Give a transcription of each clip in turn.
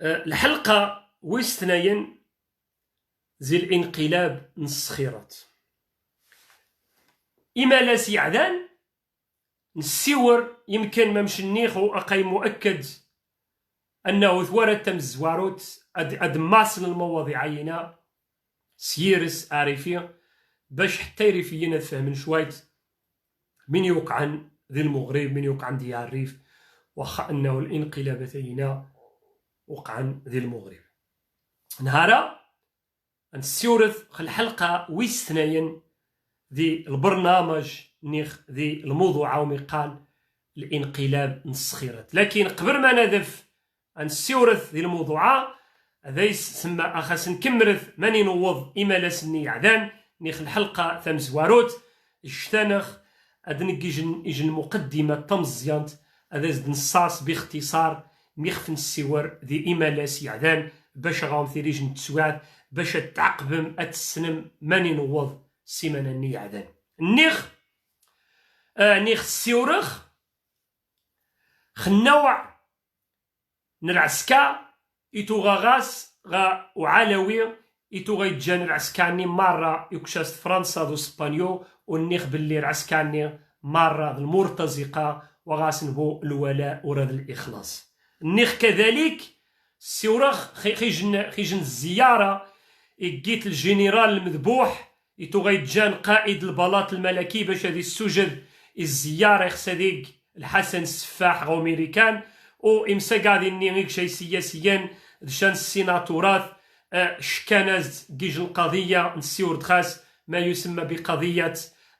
الحلقة ويستناين زي الانقلاب نسخيرات إما لا سيعدان نسيور يمكن ما مشنيخو أقاي مؤكد أنه ثوارت تم الزواروت أد ماسن المواضيع عينا سيرس عارفين باش حتى يريفينا تفهمن شويت من يوقع ذي المغرب من يوقع ديال الريف واخا أنه الانقلابتين وقعا ذي المغرب نهارا نسيورث الحلقة ويستناين ذي البرنامج نيخ ذي الموضوع عومي قال الانقلاب نسخيرت لكن قبل ما ندف نسيورث ذي الموضوع هذا سما أخاس نكمرث ماني نوض إما لسني عدان نيخ الحلقة ثم زواروت اشتنخ أدنك يجن المقدمة تمزيانت هذا زد نصاص باختصار ميخفن السور ذي إما لاسي عدان باش غاهم ثيريج نتسواد باش تعقبم أتسنم ماني نوض سيمانا ني عدان نيخ نيخ السيورخ خنوع نرعسكا إتو غاغاس غا وعلوي إتو غيتجان العسكاني مرة يكشاست فرنسا دو اسبانيو ونيخ باللي العسكاني مرة المرتزقة وغاسنبو الولاء ورد الإخلاص النيخ كذلك السيورخ خيجن الزيارة إجيت الجنرال المذبوح إتو غيتجان قائد البلاط الملكي باش هادي السجد الزيارة يخصديك الحسن السفاح غو ميريكان و إمسا قاعدين نيغيك شي سياسيا دشان السيناتورات شكانز جيج القضية نسيور دخاس ما يسمى بقضية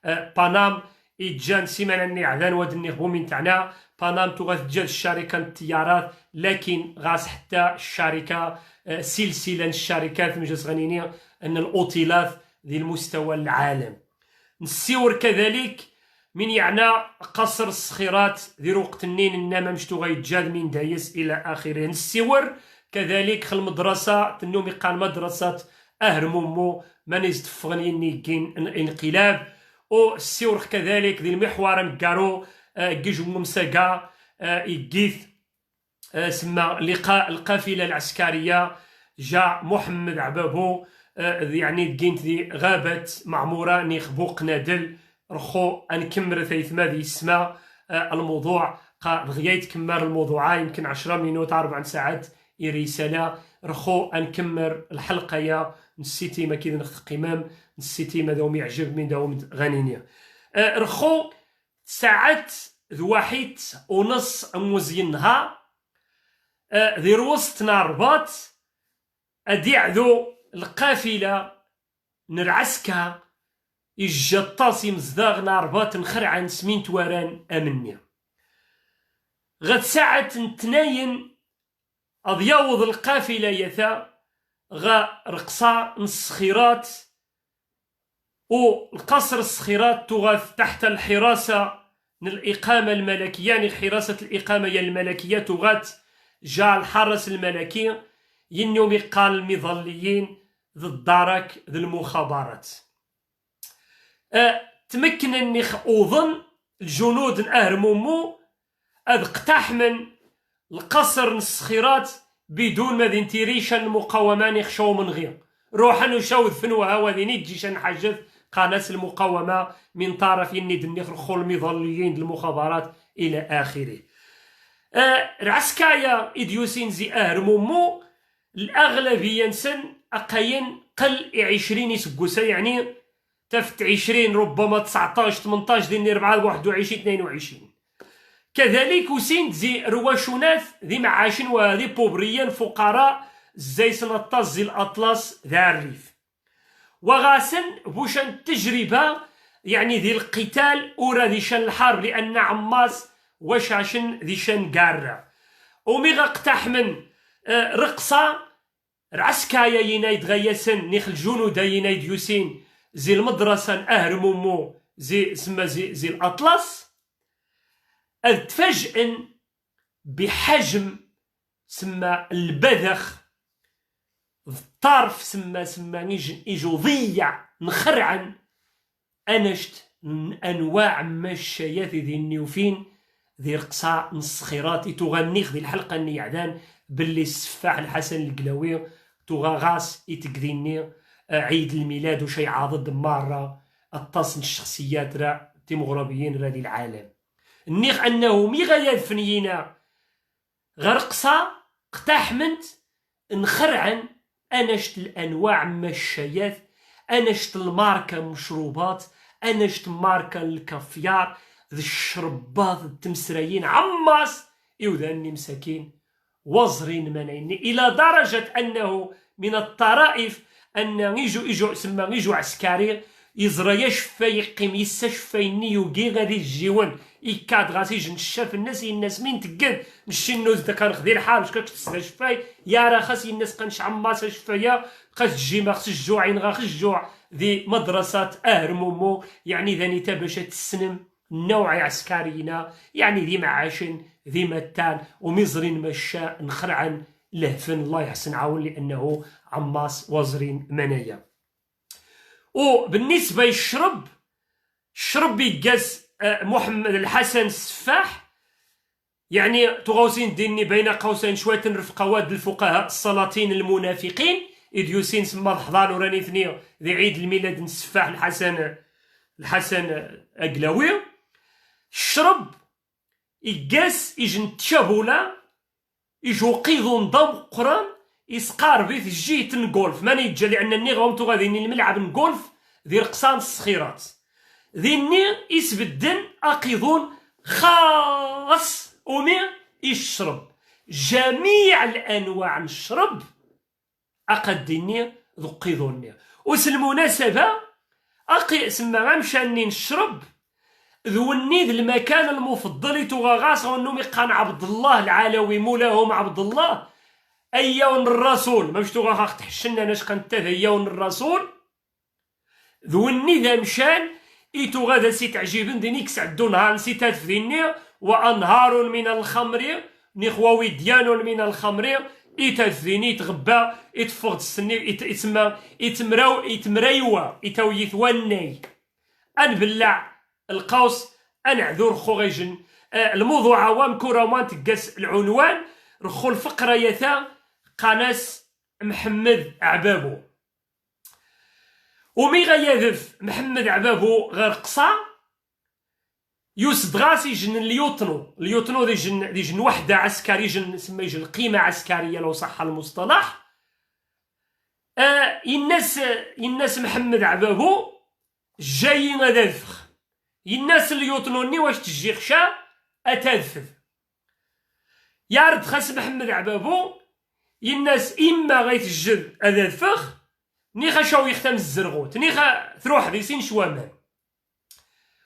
بانام إجان سيمانا نعلان ودني غومين تاعنا بانام تغاث جال الشركة التيارات لكن غاس حتى الشركة سلسلة الشركات مجلس غنيني أن الأوتيلات ذي المستوى العالم نسيور كذلك من يعني قصر الصخيرات ذي وقت النين إنما مشتو غيتجاد من دايس إلى آخره نسيور كذلك خل مدرسة تنومي قال مدرسة أهرمومو ما نزد فغني نيكين الانقلاب او السيورخ كذلك ذي المحور مكارو جيجو ممسكا يجيث سما لقاء القافلة العسكرية جاء محمد عبابو يعني جينت ذي غابة معمورة نيخبو قنادل رخو أنكمر ثيث ماذي اسمه الموضوع بغيت كمار الموضوع يمكن 10 مينوت 4 ساعات رسالة رخو أنكمر الحلقة يا نسيتي ما كذا نخ قمام نسيتي ما دوم يعجب من دوم غنينيا رخو ساعات ذو واحد ونص موزينها ذي روستنا رباط أديع ذو القافلة نرعسكا إجطاسي مزداغنا رباط نخرعن سمين تواران أمني غد ساعة نتناين أضياوض القافلة يثا غا رقصا الصخيرات والقصر الصخيرات تغاث تحت الحراسة الإقامة الملكية يعني حراسة الإقامة الملكية تغاث جاء الحرس الملكي ينومي قال المظليين ذي الدرك ذي المخابرات تمكن النخ أوظن الجنود أهرمومو أذ من القصر الصخيرات بدون ما ذنتيريشن مقاومان يخشوا من غير روحا نشاوذ فنوها وذيني تجيشن حجث قناة المقاومة من طرف الند النخل المظليين المخابرات إلى آخره العسكاية إديوسين زي أهرمومو الأغلبية سن أقاين قل 20 سقوسا يعني تفت 20 ربما 19 18 ديني 4 21 22 كذلك وسين زي رواشونات ذي معاشن وهذي بوبريا فقراء زي سنطاز زي الأطلس ذا الريف وغاسن بوشان تجربة يعني ذي القتال أورا ذي شان الحرب لأن عماس وشاشن ذي شان قارة وميغا اقتحمن رقصة العسكاية ينايد غيسن نيخ الجنود ينايد يوسين زي المدرسة أهرمومو زي سما زي الأطلس تفاجئ بحجم سما البذخ الطرف سما يجو ضيع نخرعن أنشت أنواع مشايات ذي النيوفين ذي رقصة نسخيرات تغنيخ ذي الحلقة ني عدان باللي السفاح الحسن القلاوي تغاغاس يتقديني عيد الميلاد وشي عاضد مرة التصن الشخصيات را تيمغربيين را دي العالم النيخ أنه مي غايا فنينا غرقصة قتاحمنت نخرعن أنا شت الأنواع مشايات أنا شت الماركة مشروبات أنا شت ماركة الكافيار ذي الشربات التمسريين عماس يوذاني مساكين وزرين منعيني إلى درجة أنه من الطرائف أن يجو عسكري يزرى يشفى يقيم يستشفى نيوكي غادي الجيوان يكاد غاسي يجن الناس مين تقد مشي النوز دا كان خدي الحال مش كتستشفى يا راه خاص الناس كانش عماس شفايا خاص الجيما خاص الجوعين غا الجوع ذي مدرسات مومو يعني ذاني باش تسنم نوع عسكرينا يعني ذي معاشن ذي متان ومزرين مشا نخرعن لهفن الله يحسن عون لأنه عماس وزرين منايا. وبالنسبة للشرب يقاس محمد الحسن السفاح يعني تغوصين ديني بين قوسين شوية رفقة واد الفقهاء السلاطين المنافقين إديوسين سما الحضان وراني ثني ذي عيد الميلاد السفاح الحسن أقلاوي. الشرب يقاس يجن تشابولا يجو قيضو نضم قران يسقار بيت جيت نقولف ماني يتجا لأن النيغ تو غادي الملعب نقولف ذي رقصان الصخيرات ذي النيغ يسبدن أقيضون خاص ومي يشرب جميع الأنواع نشرب أقد النيغ ذو قيضو النيغ. وسالمناسبة سما غنمشاني نشرب ذو النيد المكان المفضل تغاغاس ونومي قان عبد الله العلوي مولاهم عبد الله أيون الرسول ماش تغاغا تحشنا ناش كانت أيون الرسول ذو النيد مشان إيتو غادا سي تعجبن دينيك سعدو نهار نسيتات في ذيني وأنهار من الخمر نخواوي ديان من الخمر إيتات في ذيني تغبى إتفغد السني يتمريوا إتاو يثواني أنبلع القوس أنعذور خوغيجن الموضوع عوام كورامان تقاس العنوان رخو الفقرة يثا قناس محمد عبابو ومي غياذف محمد عبابو غير قصا يوسد غاسي جن اليوتنو دي جن وحدة عسكري جن سما يجن قيمة عسكرية لو صح المصطلح الناس محمد عبابو جايين غادفخ الناس اللي يوطنوني واش تجي خشا اتادفذ يارد خاص محمد عبابو الناس اما غيتجد ادادفخ ني خشاو يختم الزرغوت ني تروح ذي سين شوامان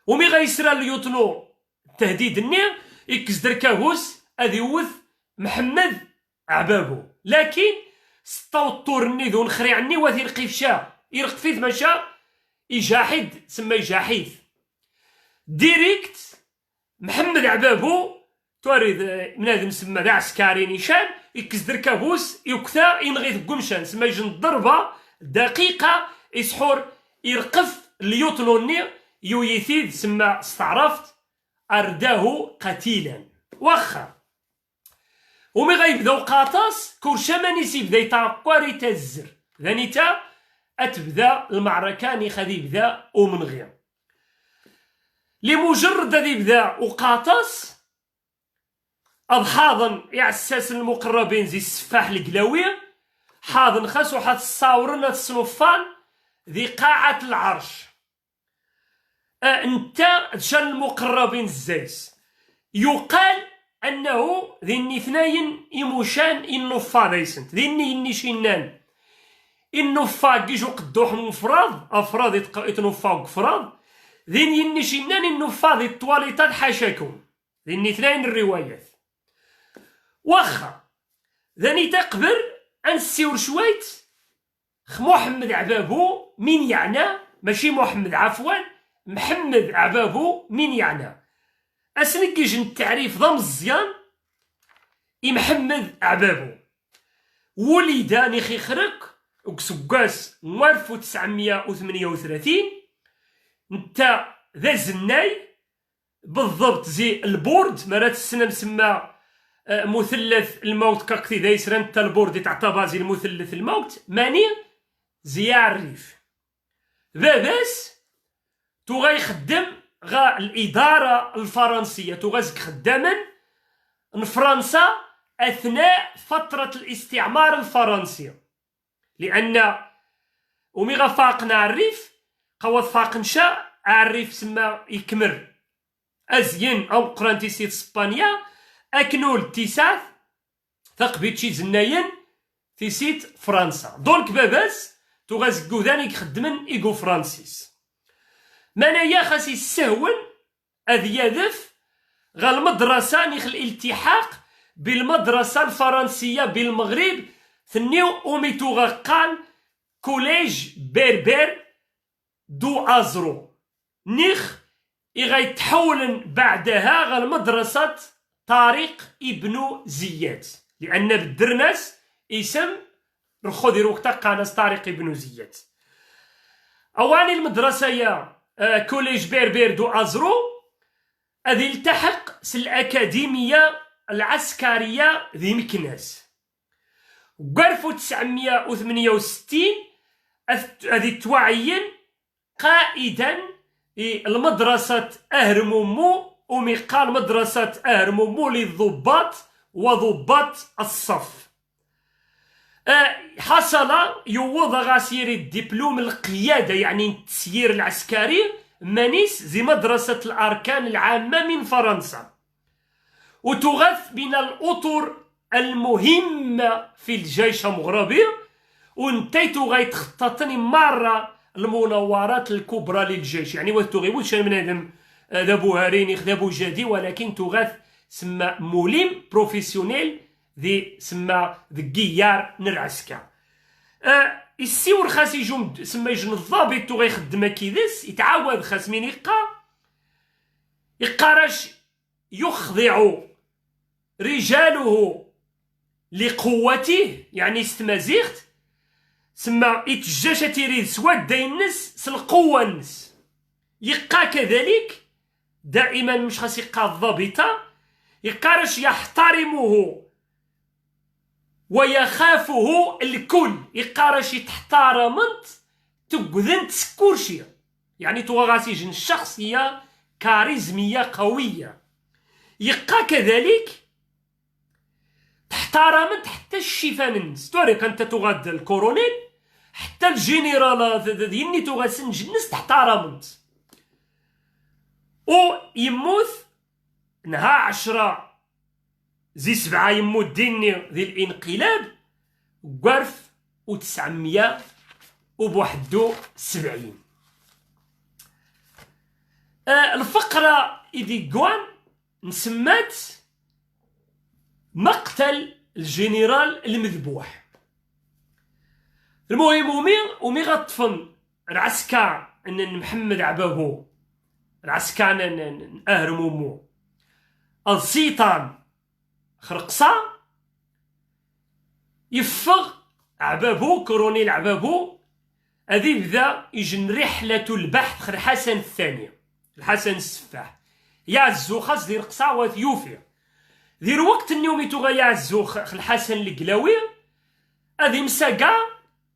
ومي غيسرى اليوطنو التهديد النير يكزدر كاهوس اذي يوث محمد عبابو لكن ستوطور الني ذو نخري عني وذي القفشا يرقد فيه مشا يجاحد سما يجاحيث ديريكت محمد عبابو توارد منادم سما ذا عسكري نيشان يكزدر كابوس يكثا ينغي ثقمشان سما يجن ضربة دقيقة يسحور يرقف ليوطنوني يويثيد سما استعرفت أرداه قتيلا واخا ومي غيبداو قاطاس كورشامانيس يبدا يتعقر يتزر ذانيتا أتبدا المعركة ني خدي يبدا ومن غير لمجرد ذي بدا وقاطس أضحاضن يعساس المقربين زي السفاح القلاوي حاضن خاصو حاد الصاورن الصنوفان ذي قاعة العرش انت شان المقربين الزيس يقال أنه ذي اثنين يموشان النفا ديسنت ذي شينان النفا كيجو قدوحهم أفراد يتنفاو قفراد ذين ينشينان النفاض الطواليطات حاشاكم ذين اثنين الروايات واخا ذاني تقبر انسيور شويت محمد عبابو مين يعنى ماشي محمد عفوا محمد عبابو مين يعنى اسنكيج التعريف ضم الزيان محمد عبابو ولد نخي خرق وكسكاس 1938 نتا ذا زناي بالضبط زي البورد مرات السنة مسمى مثلث الموت كاكتي دايسران انت البورد تعتبر زي المثلث الموت ماني زي الريف باباس تو غيخدم غا الإدارة الفرنسية تو غازك خداما فرنسا أثناء فترة الاستعمار الفرنسي لأن وميغا فاقنا الريف قوات فاقنشا الريف سما يكمر أزين أو قرانتيسيت اسبانيا أكنول تيساث ثقبيتشي زناين تيسيت فرنسا دونك باباس تو غازكو ذاني يخدمن إيكو فرانسيس مانايا خاص يسهون أذ يدف غا المدرسة نيخ الالتحاق بالمدرسة الفرنسية بالمغرب ثنيو أوميتو غاقان كوليج بربر دو أزرو نيخ يغيتحولن بعدها غا المدرسة طارق ابن زياد لأن بالدرناس اسم رخو وقتا قاناس طارق ابن زياد أواني المدرسة يا كوليج بربر دو أزرو أذي التحق الأكاديمية العسكرية ذي مكناس وقرفو 968 أذي توعين قائدا المدرسة أهرمومو ومقال مدرسة أهرمومو للضباط وضباط الصف حصل يوضع غاسير الدبلوم القيادة يعني التسيير العسكري مانيس زي مدرسة الأركان العامة من فرنسا وتغث بين الأطر المهمة في الجيش المغربي وانتيتو غيتخططني مرة المنورات الكبرى للجيش يعني وتغيبوش من هذا ذابو هاريني ذابو جدي ولكن تغث سما موليم بروفيسيونيل ذي سما ذكيار نرعسكا السيور خاص يجو سما يجن الضابط تو غيخدم كيدس يتعاود خاص من يقارش يخضع رجاله لقوته يعني استمازيغت سما يتجاش تيريد سواد داينس سالقوة النس يقا كذلك دائما مش خاص يقا الضابطة يقارش يحترمه ويخافه الكل يقارش يتحترمنت تقذن تسكورشي يعني توغاسيجن شخصية كاريزمية قوية يقا كذلك تحترمت حتى الشيفان ستوري كانت تغاد الكورونيل حتى الجنرال ديني تغاسن جنس تحترمت و يموت نها 10 زي 7 يموت ديني ذي الانقلاب قرف و971 الفقرة إذي قوان نسمات مقتل الجنرال المذبوح المهم ومي غطفن العسكر ان محمد عبابو العسكر اهرمومو السيطان خرقصا يفغ عبابو كورونيل عبابو هذه بدا يجن رحلة البحث خر الحسن الثاني الحسن السفاح يعزو خاص دير قصا وثيوفي دير وقت النيومي توغا يعزو الحسن القلاوي هذه مساقا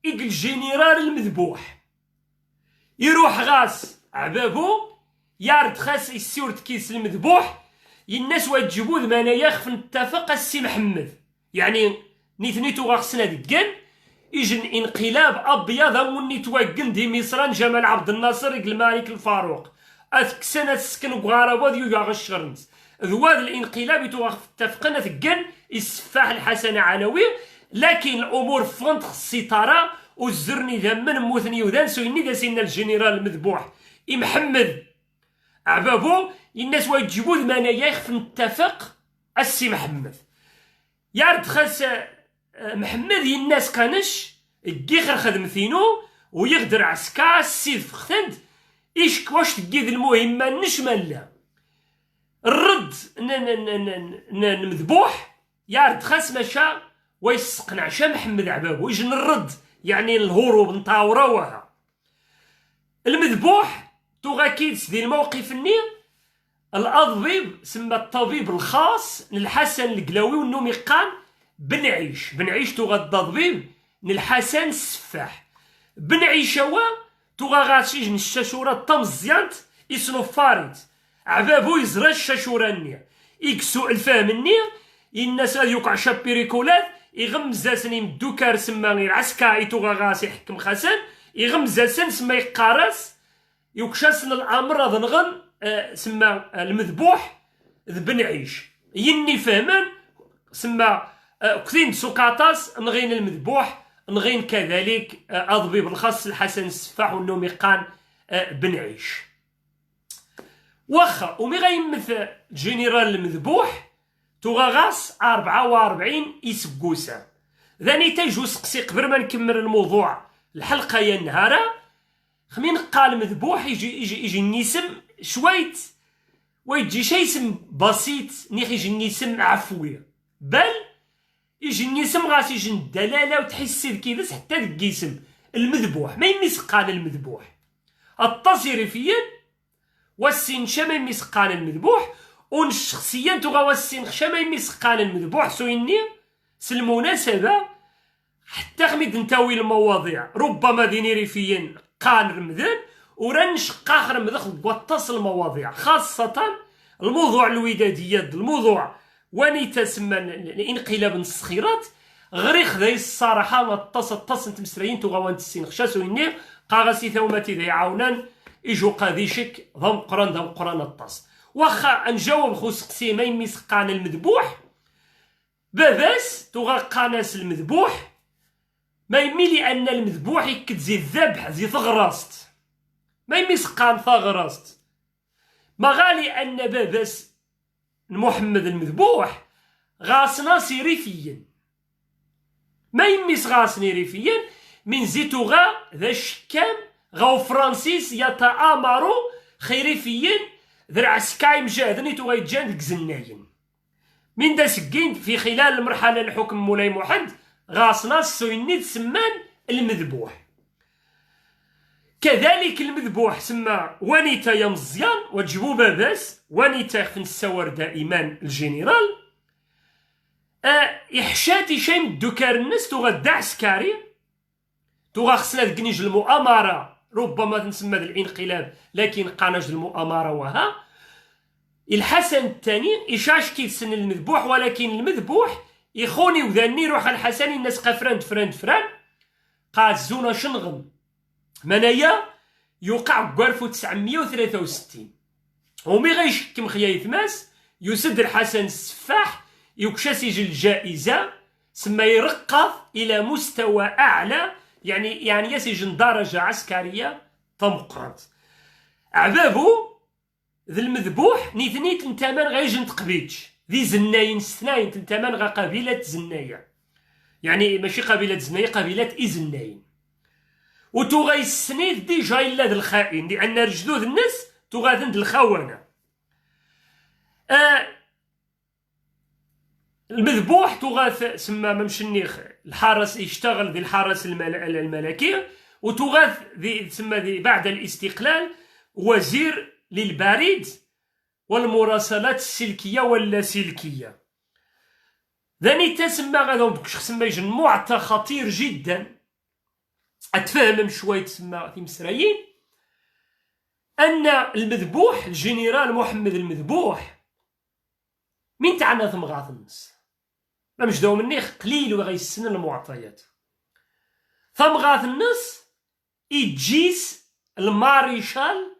يقل الجنرال المذبوح يروح غاس عبابو يارد خاص يسيور كيس المذبوح الناس وتجيبوه ما يخف نتفق السي محمد يعني نيتو غاخسنا دكان يجن انقلاب ابيض وني توقن دي مصران جمال عبد الناصر الملك الفاروق اثكسنا تسكن بغاربا ديو غشرنس ذواد الانقلاب يتوغف اتفقنا ثقن السفاح الحسن علوي لكن الامور فونت السيطره والزرني ذمن موثني وذان سويني دا سينا الجنرال المذبوح محمد عبابو الناس ويجيبوه منايا يخف نتفق السي محمد يارد خاص محمد الناس كانش يقيخر خدمتينو ويقدر عسكا السيد فختند ايش واش تقيد المهمه نشمل لا الرد المذبوح يارد خاص مشى ويسقنع شا محمد عبابو يجن الرد يعني الهروب نطاوروها المذبوح تو غاكيد سدي الموقف النير الأضبيب سمى الطبيب الخاص للحسن القلاوي والنوميقان بن عيش. بن عيش تغى الضبيب للحسن السفاح. بن عيشوا تغى غاسيج الشاشورة طمزيانت يسنو فاريت عبابو يزرى الشاشورة النية يكسو الفهم النية الناس هاد يوقع شابيريكولات يغمزاسن يمدو كار سما غير عسكاي تغى غاس يحكم خسن يغمزاسن سما يقارس يوكشاسن الأمر هذا نغن سما المذبوح ذبن عيش يني فهمان سما كثين سقاطاس نغين المذبوح نغين كذلك أضبيب الخاص الحسن السفاح والنوميقان بن عيش. واخا ومي غيمث جنرال المذبوح تغاغاس 44 يسقوسا. ذاني تيجو سقسي قبل ما نكمل الموضوع الحلقة يا النهارة خمين قال مذبوح يجي النسم شويت ويجي شي اسم بسيط نيخ يجي النسم عفوي بل يجي النسم غاس يجي الدلالة وتحسي كيفاش حتى ديك اسم المذبوح ما يميس قال المذبوح التصريفيا والسين شما يميس قال المذبوح ونشخصيا تغا والسين شما يميس قال المذبوح سويني سالمناسبة حتى خميد نتاوي المواضيع ربما ديني ريفيا قان رمضان ورنش قاخر مدخل وتصل المواضيع خاصة الموضوع الودادية الموضوع واني تسمى الانقلاب الصخيرات غريخ ذي الصراحة نتص نتمسرين تغوان السين خشاسو يني قاغسي ثوماتي ذي عونان إجو قاديشك ضم قران الطاس واخا نجاوب خوس قسي ما يميس قان المذبوح باباس تغا قاناس المذبوح ما يمي لأن المذبوح يكد زي الذبح زي ثغراست ما يميس قان ثغراست ما غالي أن باباس محمد المذبوح غاسنا سيريفيا ما يميس غاسني ريفيا من زيتو غا ذا الشكام غاو فرانسيس يتآمروا خيريفيا ذرع سكاي مجاهدني تو غيتجان ديك زناين من دا سكين في خلال المرحلة الحكم مولاي محمد غاسنا السويني تسمان المذبوح. كذلك المذبوح سما وانيتا يا مزيان وتجبو باباس وانيتا في السوار دائما الجنرال يحشاتي شي من الدكار الناس تغدا عسكري تغا خصنا دكنيج المؤامرة ربما تنسمى الانقلاب لكن قاناج المؤامرة وها الحسن الثاني إشاش كيف سن المذبوح ولكن المذبوح يخوني وذاني روح الحسن الناس قفران فران قازونا شنغم منايا يوقع ب 1963 ومي غيشكم خيايث ماس يسد الحسن السفاح يكشاس يجي الجائزة سما يرقف إلى مستوى أعلى يعني يسجن درجة عسكرية تمقرض عبابو ذي المذبوح نيثنيت نتامان غيجن تقبيتش ذي زناين ستناين تنتامان غا قبيلة زنايا يعني ماشي قبيلة زنايا قبيلة إزناين وتوغاي السنيد ديجا إلا ذي الخائن لأن رجدود الناس تغاثن ذي الخونة المذبوح تغاث سما ممشنيخ الحرس يشتغل ذي الحرس الملكي وتغاث ذي سما ذي بعد الاستقلال وزير للبريد والمراسلات السلكية واللاسلكية ذاني تسمى غادي شخص ما يجي معطى خطير جدا اتفهم شويه تسمى في مسرايين ان المذبوح الجنرال محمد المذبوح من تاعنا ثم غاثنس ما مش داو مني قليل وغيسن المعطيات ثم غاثنس يجيس الماريشال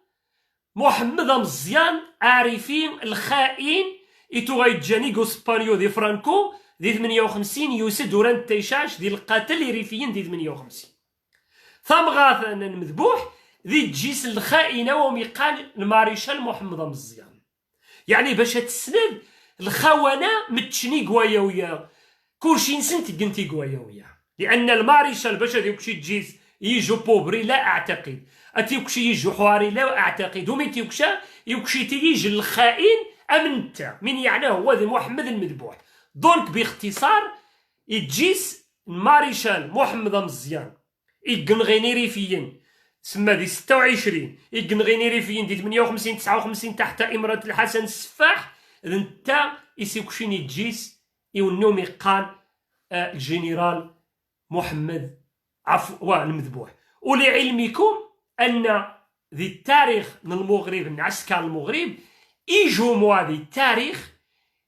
محمد مزيان عارفين الخائن إتو غيتجانيكو سبانيو دي فرانكو دي 58 يوسد دوران التيشاش دي القاتل ريفيين دي 58 ثم غاثن المذبوح ذي تجيس الخائنة وميقال الماريشال محمد مزيان يعني باش تسند الخونة متشني قوايا ويا كلشي نسن تقنتي قوايا ويا لأن الماريشال باش هذيك تجيس يجو بوبري لا أعتقد أتيوكشي يجو حواري لا أعتقد ومن تيوكشا يوكشي تيجي الخائن أمنتا من يعني هو ذي محمد المذبوح دونك باختصار يجيس الماريشال محمد مزيان يقن غيني ريفيين سما دي 26 يقنغيني ريفيين دي 58 59 تحت إمرة الحسن السفاح انت يسيكوشيني تجيس يونومي قال الجنرال محمد المذبوح. ولعلمكم أن ذي التاريخ من المغرب من عسكر المغرب إيجو موا ذي التاريخ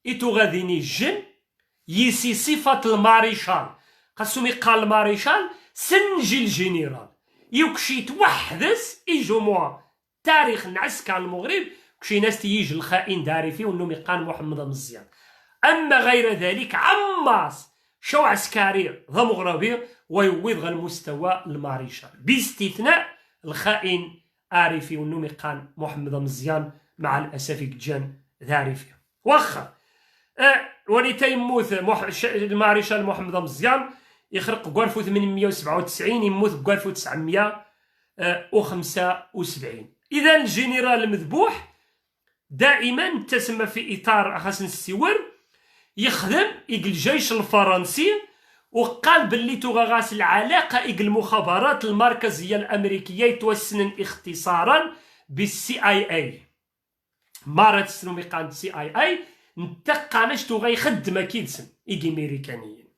إتو غادي نجن يسي صفة الماريشال قسمي قال الماريشال سنجي الجنرال يوكشي توحدث إيجو موا تاريخ نعسكر المغرب كشي ناس تيجي الخائن داري فيه وانه مقال محمد مزيان. أما غير ذلك عماس شو عسكري ذا مغربي ويوض المستوى الماريشال باستثناء الخائن عارفي وانه مقال محمد مزيان مع الأسف جان ذارفي واخا ولتيموت الماريشال محمد مزيان يخرق بقوالفو 897 يموت بقوالفو 975. إذا الجنرال المذبوح دائما تسمى في إطار حسن السور يخدم الجيش الفرنسي وقال باللي تغاغاس العلاقة المخابرات المركزية الأمريكية توسن اختصارا بالسي اي اي مارت سنومي قان سي اي اي نتقانش تغا يخدم كيدسن إيجي ميريكانيين.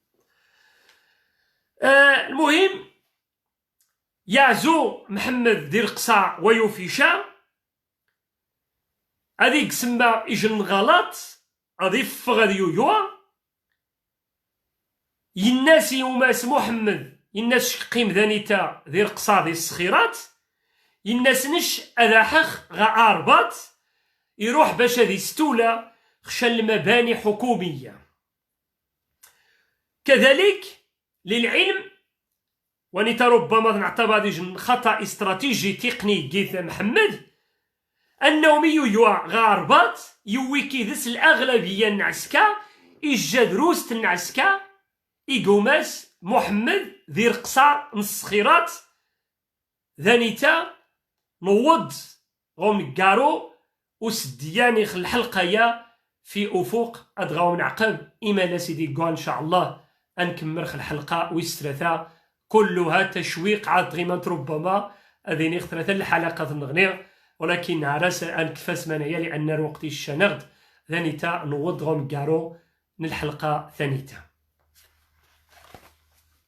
المهم يعزو محمد دير قصا ويوفيشا هذيك سما إجن غلط غادي فغاد يويوا يناس يوماس محمد يناس شقيم ذانيتا دير قصا ديال السخيرات يناس نش اذا حخ غا ارباط يروح باش هذه ستولا خشى المباني حكوميه. كذلك للعلم ونتا ربما نعتبر ديجن خطا استراتيجي تقني كيف محمد انهم يويوا غاربات يويكي ذس الاغلبيه النعسكا اجا دروست النعسكا إيقوماس محمد ذي رقصة نسخيرات ذانيتا نوض غوم كارو وسدياني الحلقة في أفق أدغاو نعقب إما لا سيدي قوان إن شاء الله أنكمل الحلقة ويسترثا كلها تشويق عاد غيمات ربما أذيني اخترثا الحلقة النغنية ولكن عرس أن كفاس منايا لأن وقت الشنغد ذانيتا نوض غوم كارو من الحلقة ثانيتا.